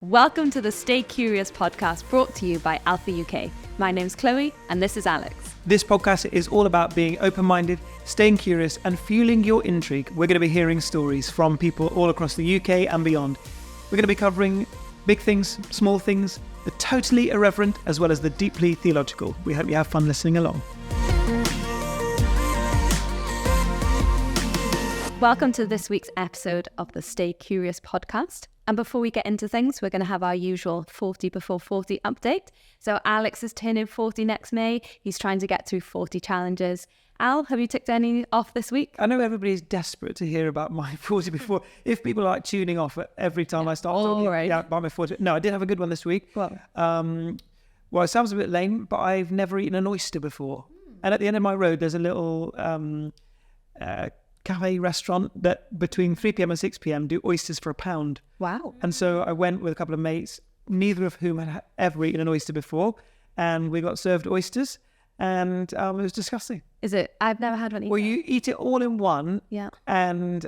Welcome to the Stay Curious podcast brought to you by Alpha UK. My name's Chloe and this is Alex. This podcast is all about being open-minded, staying curious and fueling your intrigue. We're going to be hearing stories from people all across the UK and beyond. We're going to be covering big things, small things, the totally irreverent as well as the deeply theological. We hope you have fun listening along. Welcome to this week's episode of the Stay Curious podcast. And before we get into things, we're going to have our usual 40 before 40 update. So Alex is turning 40 next May. He's trying to get through 40 challenges. Al, have you ticked any off this week? I know everybody's desperate to hear about my 40 before. If people are like tuning off every time I start talking about my 40. No, I did have a good one this week. Well, it sounds a bit lame, but I've never eaten an oyster before. And at the end of my road, there's a little cafe restaurant that between 3 p.m. and 6 p.m. do oysters for £1. wow. And so I went with a couple of mates, neither of whom had ever eaten an oyster before. And we got served oysters and it was disgusting. Is it? I've never had one either. Well, you eat it all in one and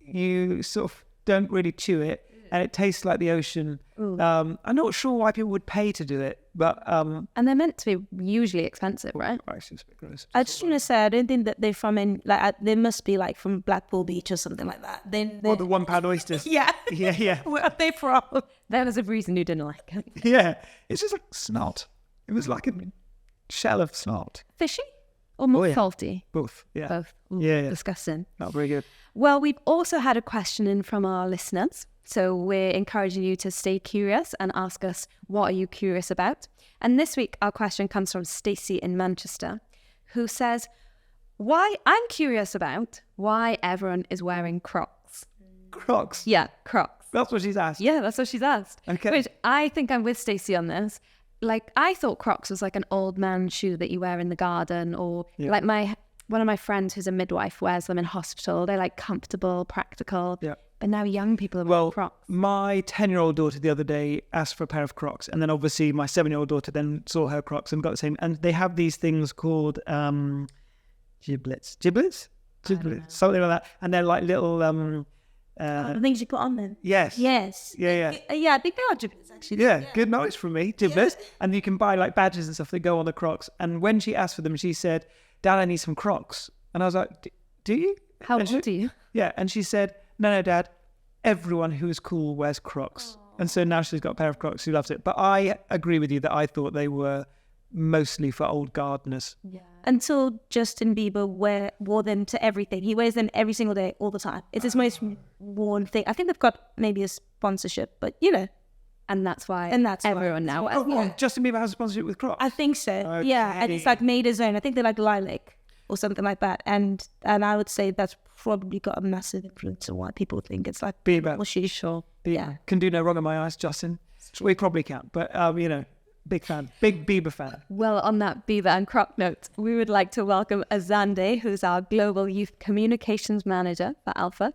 you sort of don't really chew it and it tastes like the ocean. I'm not sure why people would pay to do it, but... and they're meant to be usually expensive, right? It's a bit gross. I just want to say, I don't think that they're from they must be like from Blackpool Beach or something like that. Or the £1 oysters. Yeah. Yeah. Where are they from? There was a reason you didn't like it. Yeah. It's just like snot. It was like a shell of snot. Fishy or more salty? Both. Yeah. Both. Ooh, Yeah. Disgusting. Not very good. Well, we've also had a question in from our listeners. So we're encouraging you to stay curious and ask us, what are you curious about? And this week, our question comes from Stacey in Manchester, who says, I'm curious about why everyone is wearing Crocs. Crocs? Yeah, Crocs. That's what she's asked. Yeah, that's what she's asked. Okay. Which I think I'm with Stacey on this. Like, I thought Crocs was like an old man shoe that you wear in the garden, or like one of my friends who's a midwife wears them in hospital. They're like comfortable, practical. Yeah. But now young people are wearing Crocs. My 10-year-old daughter the other day asked for a pair of Crocs. And then obviously my 7-year-old daughter then saw her Crocs and got the same. And they have these things called giblets, something like that. And they're like little... the things you put on them. Yes. Yes. Yeah. Yeah, I think they are giblets actually. Yeah, good knowledge from me, giblets. Yeah. And you can buy like badges and stuff that go on the Crocs. And when she asked for them, she said, Dad, I need some Crocs. And I was like, do you? How old are you? Yeah. And she said, no, Dad, everyone who is cool wears Crocs. Aww. And so now she's got a pair of Crocs. She loves it. But I agree with you that I thought they were mostly for old gardeners. Yeah. Until Justin Bieber wore them to everything. He wears them every single day, all the time. It's his most worn thing. I think they've got maybe a sponsorship, but you know. And that's why everyone now wears them. Oh, Justin Bieber has a sponsorship with Crocs? I think so. Okay. Yeah. And it's like made his own. I think they're like lilac or something like that. And I would say that's probably got a massive influence on why people think it's like Bieber. Well, she's sure. Bieber. Yeah. Can do no wrong in my eyes, Justin. We probably can't, but big fan, big Bieber fan. Well, on that Bieber and Croc note, we would like to welcome Azande, who's our Global Youth Communications Manager for Alpha.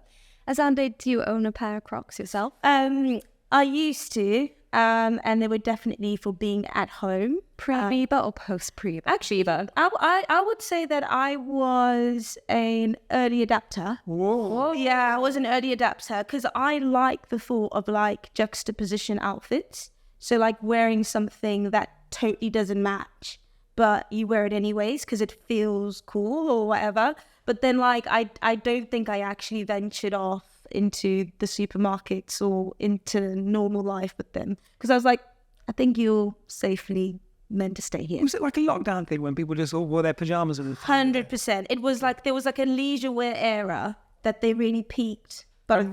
Azande, do you own a pair of Crocs yourself? I used to, and they were definitely for being at home. Pre-Bieber or post-Bieber? Actually, I would say that I was an early adapter. Whoa. Yeah, I was an early adapter because I like the thought of like juxtaposition outfits. So like wearing something that totally doesn't match, but you wear it anyways because it feels cool or whatever. But then like I don't think I actually ventured off into the supermarkets or into normal life with them because I was like, I think you're safely meant to stay here. Was it like a lockdown thing when people just all wore their pajamas? 100%. It was like there was like a leisure wear era that they really peaked. But I'm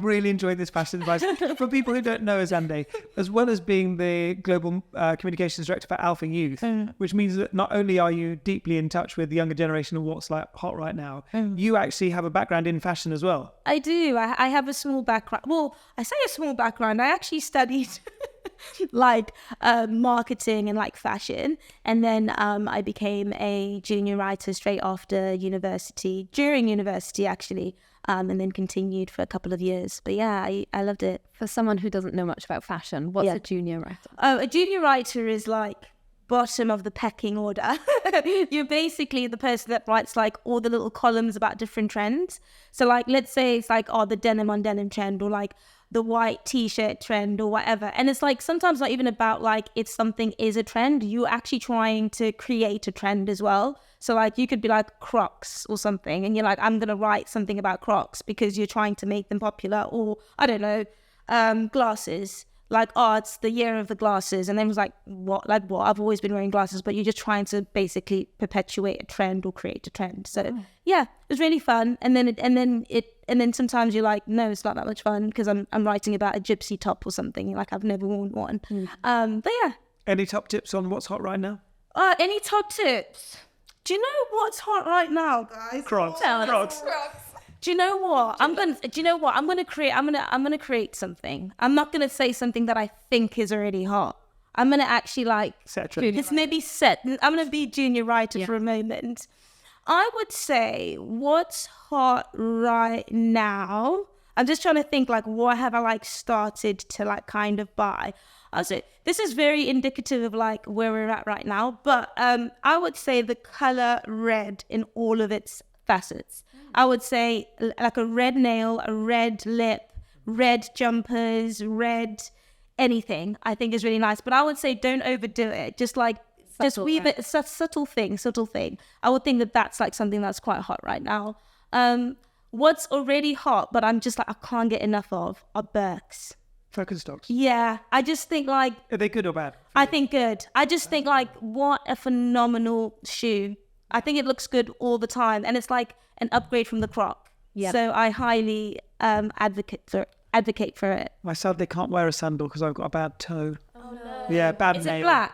really enjoying this fashion advice. For people who don't know Azande, as well as being the Global Communications Director for Alpha Youth, which means that not only are you deeply in touch with the younger generation of what's like hot right now, you actually have a background in fashion as well. I do. I have a small background. Well, I say a small background. I actually studied like marketing and like fashion. And then I became a junior writer straight after university, during university actually. And then continued for a couple of years. But yeah, I loved it. For someone who doesn't know much about fashion, what's a junior writer? Oh, a junior writer is like bottom of the pecking order. You're basically the person that writes like all the little columns about different trends. So like, let's say it's like, the denim on denim trend, or like the white t-shirt trend or whatever. And it's like sometimes not even about like if something is a trend, you're actually trying to create a trend as well. So like you could be like Crocs or something and you're like, I'm going to write something about Crocs because you're trying to make them popular. Or I don't know, glasses. Like, oh, it's the year of the glasses. And then it was like, what? Like, what? I've always been wearing glasses, but you're just trying to basically perpetuate a trend or create a trend. So yeah, it was really fun. And then sometimes you're like, no, it's not that much fun because I'm writing about a gypsy top or something. Like, I've never worn one. But yeah. Any top tips on what's hot right now? Any top tips? Do you know what's hot right now, guys? Crocs. Do you know what? I'm gonna create something. I'm not gonna say something that I think is already hot. I'm gonna actually like it's maybe set. I'm gonna be junior writer for a moment. I would say what's hot right now. I'm just trying to think like what have I like started to like kind of buy. I say this is very indicative of like where we're at right now. But I would say the color red in all of its facets. I would say like a red nail, a red lip, red jumpers, red anything I think is really nice. But I would say don't overdo it. Just like, just weave it, subtle thing. I would think that that's like something that's quite hot right now. What's already hot, but I'm just like, I can't get enough of are Birks. Birkenstocks. Yeah, I just think like... Are they good or bad? I think good. I just think like, what a phenomenal shoe. I think it looks good all the time. And it's like an upgrade from the Croc. Yep. So I highly advocate for it. I sadly can't wear a sandal because I've got a bad toe. Oh no. Yeah, bad nail. Is nail. it black?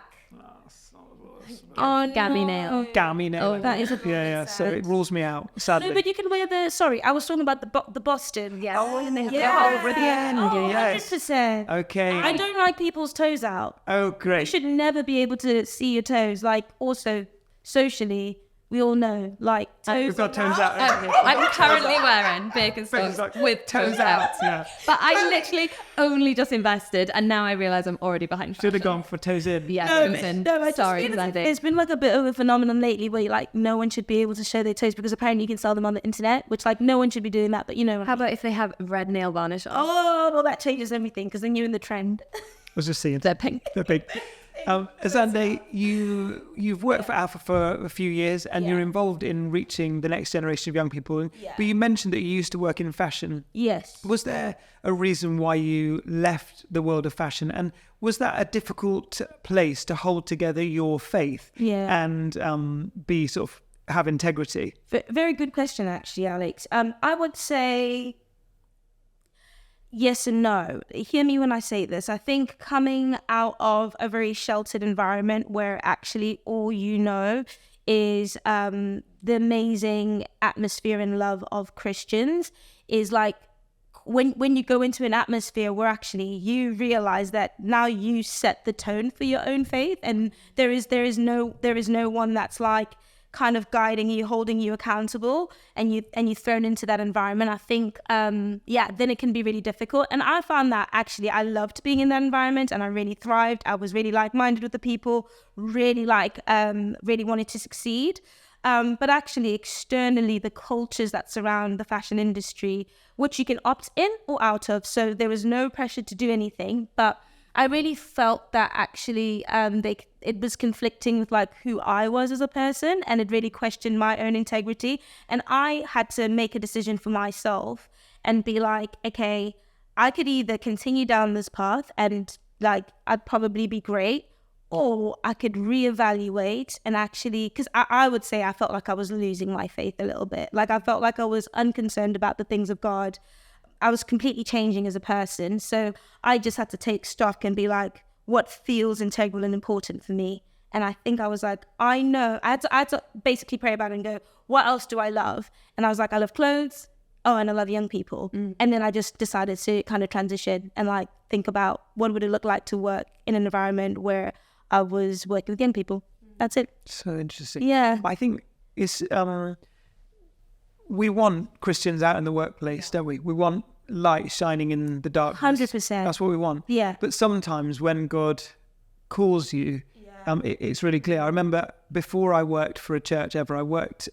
Oh, Gammy nail. Gammy nail. Oh, that is a yeah. So it rules me out, sadly. No, but you can wear the... Sorry, I was talking about the Boston. Yeah. Oh, yeah. brilliant. Oh, Yes. 100%. Okay. I don't like people's toes out. Oh, You great. should never be able to see your toes. Like, also, socially, we all know, like, toes... We've got toes out. I'm currently wearing Birkenstocks with toes out. Yeah. But I literally only just invested and now I realise I'm already behind Should have fashion. gone for toes in. Yeah, No, toes in. no, I just Sorry, feel Azande. There's been like a bit of a phenomenon lately where like no one should be able to show their toes because apparently you can sell them on the internet, which like no one should be doing that, but you know. How about if they have red nail varnish on? Oh, well, that changes everything because then you're in the trend. I was just seeing. They're pink. They're big. Azande, you've worked for Alpha for a few years and you're involved in reaching the next generation of young people. Yeah. But you mentioned that you used to work in fashion. Yes. Was there a reason why you left the world of fashion? And was that a difficult place to hold together your faith and be sort of have integrity? Very good question, actually, Alex. I would say yes and no. Hear me when I say this. I think coming out of a very sheltered environment where actually all you know is the amazing atmosphere and love of Christians is like when you go into an atmosphere where actually you realize that now you set the tone for your own faith and there is no one that's like kind of guiding you, holding you accountable, and you're thrown into that environment. I think, then it can be really difficult. And I found that actually I loved being in that environment and I really thrived. I was really like-minded with the people, really wanted to succeed. But actually externally, the cultures that surround the fashion industry, which you can opt in or out of. So there was no pressure to do anything, but I really felt that actually it was conflicting with like who I was as a person, and it really questioned my own integrity. And I had to make a decision for myself and be like, okay, I could either continue down this path and like I'd probably be great, or I could reevaluate and actually, because I would say I felt like I was losing my faith a little bit. Like I felt like I was unconcerned about the things of God. I was completely changing as a person. So I just had to take stock and be like, what feels integral and important for me? And I think I was like, I know. I had to basically pray about it and go, what else do I love? And I was like, I love clothes. Oh, and I love young people. And then I just decided to kind of transition and like think about what would it look like to work in an environment where I was working with young people. That's it. So interesting. Yeah. I think it's we want Christians out in the workplace, don't we? We want light shining in the darkness. 100%. That's what we want. Yeah. But sometimes when God calls you, it's really clear. I remember before I worked for a church ever, I worked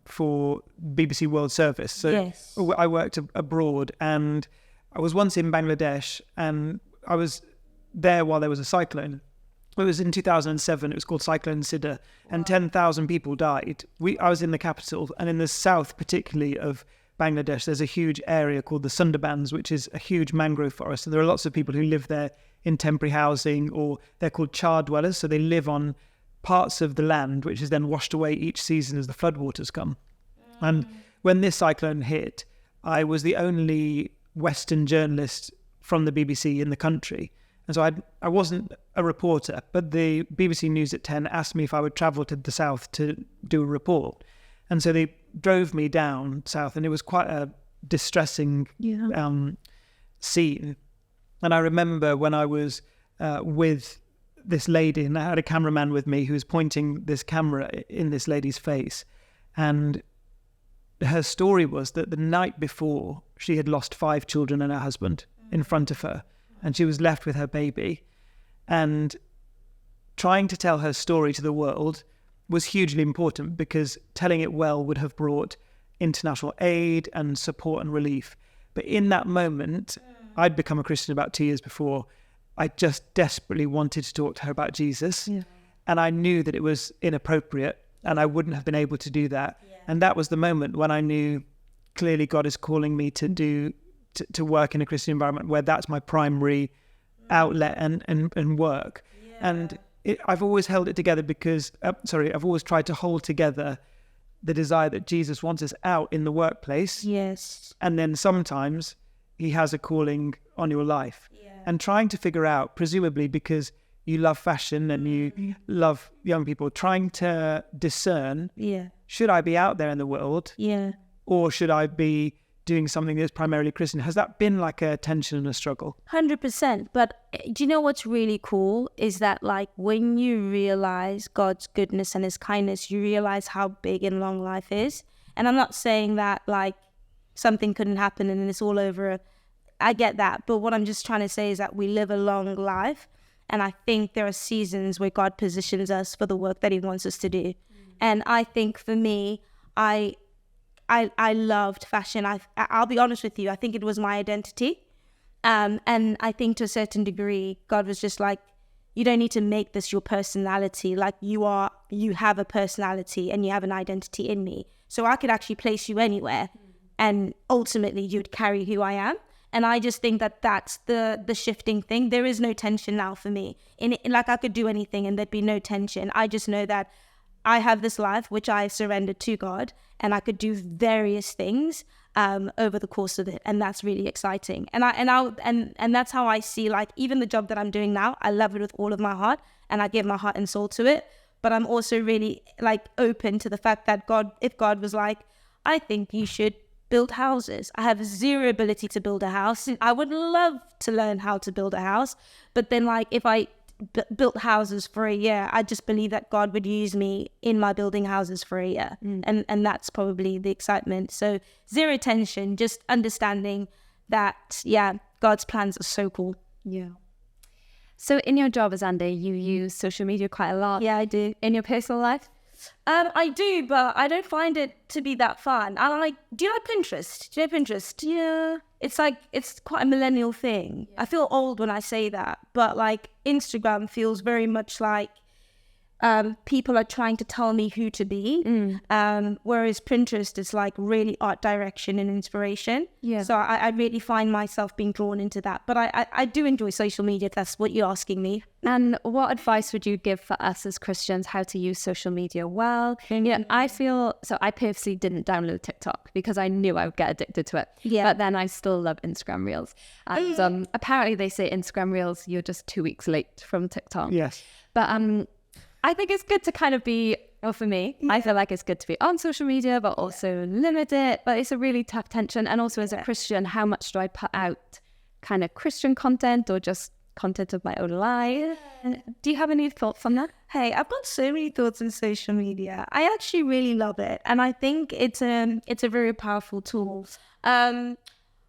for BBC World Service. So Yes. I worked abroad, and I was once in Bangladesh, and I was there while there was a cyclone. It was in 2007. It was called Cyclone Sidr, and 10,000 people died. I was in the capital, and in the south, particularly of Bangladesh, there's a huge area called the Sundarbans, which is a huge mangrove forest, and there are lots of people who live there in temporary housing, or they're called char dwellers. So they live on parts of the land which is then washed away each season as the floodwaters come. And when this cyclone hit, I was the only Western journalist from the BBC in the country. And so I wasn't a reporter, but the BBC News at 10 asked me if I would travel to the south to do a report. And so they drove me down south, and it was quite a distressing scene. And I remember when I was with this lady, and I had a cameraman with me who was pointing this camera in this lady's face. And her story was that the night before, she had lost 5 children and her husband in front of her. And she was left with her baby. And trying to tell her story to the world was hugely important, because telling it well would have brought international aid and support and relief. But in that moment, I'd become a Christian about 2 years before. I just desperately wanted to talk to her about Jesus. Yeah. And I knew that it was inappropriate, and I wouldn't have been able to do that. Yeah. And that was the moment when I knew clearly God is calling me to work in a Christian environment where that's my primary outlet and work. Yeah. And I've always held it together because, I've always tried to hold together the desire that Jesus wants us out in the workplace. Yes. And then sometimes he has a calling on your life. Yeah. And trying to figure out, presumably because you love fashion and you love young people, trying to discern, should I be out there in the world? Yeah. Or should I be doing something that's primarily Christian? Has that been like a tension and a struggle? 100%. But do you know what's really cool is that, like, when you realize God's goodness and his kindness, you realize how big and long life is. And I'm not saying that like something couldn't happen and it's all over. I get that. But what I'm just trying to say is that we live a long life. And I think there are seasons where God positions us for the work that he wants us to do. And I think for me, I loved fashion. I'll be honest with you. I think it was my identity. And I think to a certain degree, God was just like, you don't need to make this your personality. Like you have a personality and you have an identity in me. So I could actually place you anywhere. And ultimately you'd carry who I am. And I just think that that's the shifting thing. There is no tension now for me. Like I could do anything and there'd be no tension. I just know that I have this life which I surrendered to God, and I could do various things over the course of it, and that's really exciting. And that's how I see, like, even the job that I'm doing now. I love it with all of my heart, and I give my heart and soul to it. But I'm also really like open to the fact that if God was like, I think you should build houses. I have zero ability to build a house. I would love to learn how to build a house, but then like if I built houses for a year, I just believe that God would use me in my building houses for a year. And that's probably the excitement. So zero tension, just understanding that, God's plans are so cool. Yeah. So in your job, Azande, you use social media quite a lot. Yeah, I do. In your personal life? I do, but I don't find it to be that fun. Do you like Pinterest? Do you know Pinterest? Yeah. It's quite a millennial thing. Yeah. I feel old when I say that, but like Instagram feels very much like people are trying to tell me who to be. Whereas Pinterest is like really art direction and inspiration. Yeah. So I really find myself being drawn into that. But I do enjoy social media, if that's what you're asking me. And what advice would you give for us as Christians, how to use social media well? Yeah, I purposely didn't download TikTok because I knew I would get addicted to it. Yeah. But then I still love Instagram Reels. And apparently they say Instagram Reels, you're just 2 weeks late from TikTok. Yes. But I think it's good to kind of be, well, for me, I feel like it's good to be on social media, but also limit it. But it's a really tough tension. And also as a Christian, how much do I put out kind of Christian content or just content of my own life? Do you have any thoughts on that? Hey, I've got so many thoughts on social media. I actually really love it. And I think it's a very powerful tool.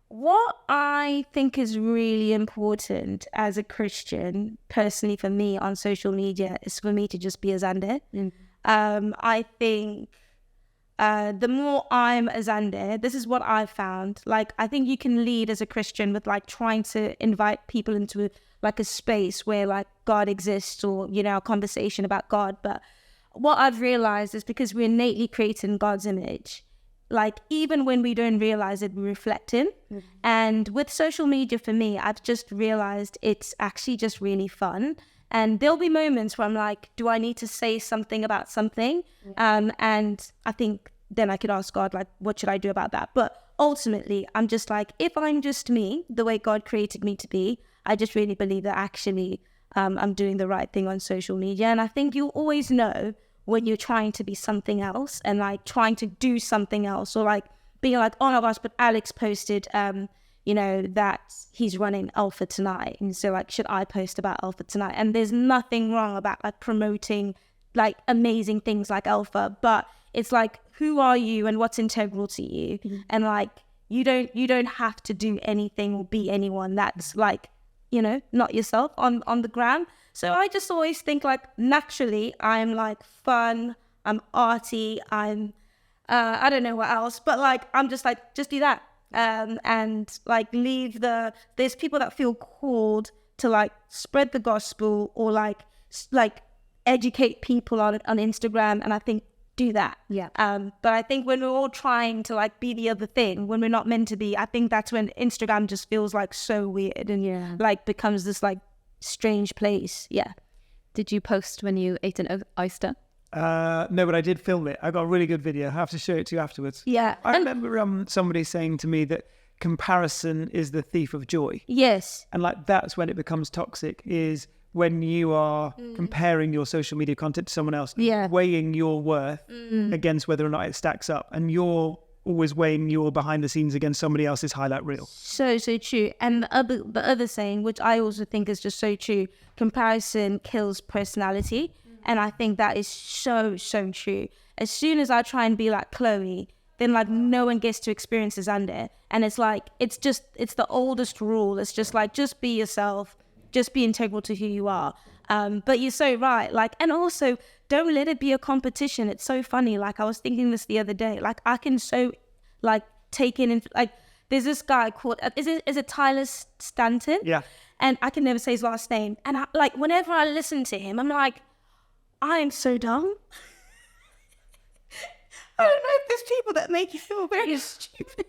What I think is really important as a Christian, personally for me on social media, is for me to just be Azande. I think the more I'm Azande, this is what I've found. Like, I think you can lead as a Christian with like trying to invite people into like a space where like God exists, or, you know, a conversation about God. But what I've realized is because we're innately created in God's image, like even when we don't realize it, we reflect Him. And with social media, for me, I've just realized it's actually just really fun. And there'll be moments where I'm like, do I need to say something about something? And I think then I could ask God, like, what should I do about that? But ultimately, I'm just like, if I'm just me, the way God created me to be, I just really believe that actually I'm doing the right thing on social media. And I think you'll always know when you're trying to be something else and like trying to do something else, or like being like, oh my gosh, but Alex posted, you know, that he's running Alpha tonight. And so like, should I post about Alpha tonight? And there's nothing wrong about like promoting like amazing things like Alpha, but it's like, who are you and what's integral to you? And like, you don't have to do anything or be anyone that's like, you know, not yourself on the gram. So I just always think like, naturally, I'm like fun, I'm arty, I'm, I don't know what else, but like, I'm just like, just do that. And like there's people that feel called to like spread the gospel or like educate people on Instagram. And I think do that. Yeah. But I think when we're all trying to like be the other thing, when we're not meant to be, I think that's when Instagram just feels like so weird and like becomes this like strange place. Yeah. Did you post when you ate an oyster? No, but I did film it. I got a really good video. I have to show it to you afterwards. Yeah. I remember somebody saying to me that comparison is the thief of joy. Yes. And like, that's when it becomes toxic, is when you are comparing your social media content to someone else, weighing your worth against whether or not it stacks up. And you're always weighing your behind the scenes against somebody else's highlight reel. So true. And the other saying, which I also think is just so true, comparison kills personality. And I think that is so true. As soon as I try and be like Chloe, then like no one gets to experience Azande. And it's like, it's the oldest rule. It's just like, just be yourself, just be integral to who you are. But you're so right. Like, and also don't let it be a competition. It's so funny. Like, I was thinking this the other day, like I can so like take in, like there's this guy called, is it Tyler Stanton? Yeah. And I can never say his last name. And I, like, whenever I listen to him, I'm like, I am so dumb. I don't know if there's people that make you feel very stupid.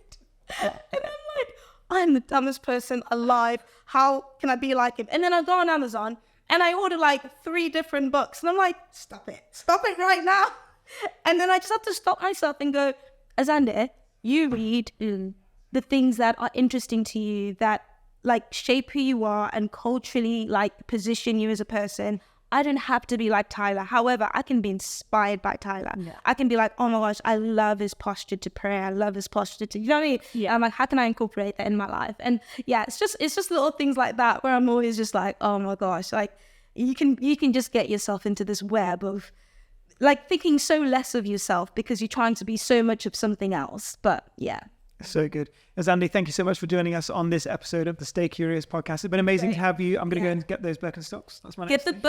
And I'm like, I'm the dumbest person alive. How can I be like him? And then I go on Amazon and I order like 3 different books. And I'm like, stop it right now. And then I just have to stop myself and go, Azande, you read the things that are interesting to you, that like shape who you are and culturally like position you as a person. I don't have to be like Tyler. However, I can be inspired by Tyler. Yeah. I can be like, oh my gosh, I love his posture to pray. I love his posture to, you know what I mean? Yeah. I'm like, how can I incorporate that in my life? And yeah, it's just little things like that where I'm always just like, oh my gosh, like you can just get yourself into this web of like thinking so less of yourself because you're trying to be so much of something else. But yeah. So good. Azande, thank you so much for joining us on this episode of the Stay Curious podcast. It's been amazing to have you. I'm going to go and get those Birkenstocks. That's my next thing. Get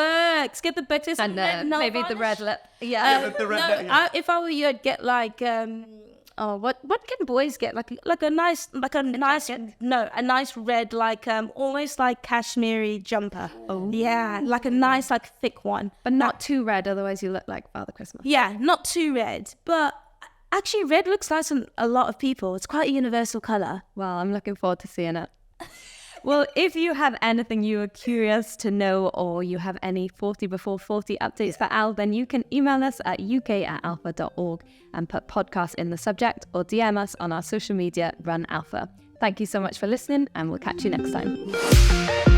the Birkenstocks. And maybe the red lip. If I were you, I'd get like, what can boys get? A nice red, like, almost like cashmere jumper. Oh. Yeah, like a nice, like thick one. But not too red, otherwise you look like Father Christmas. Yeah, not too red, but actually, red looks nice on a lot of people. It's quite a universal colour. Well, I'm looking forward to seeing it. Well, if you have anything you are curious to know, or you have any 40 before 40 updates for Al, then you can email us at uk@alpha.org and put podcast in the subject, or DM us on our social media, Run Alpha. Thank you so much for listening, and we'll catch you next time.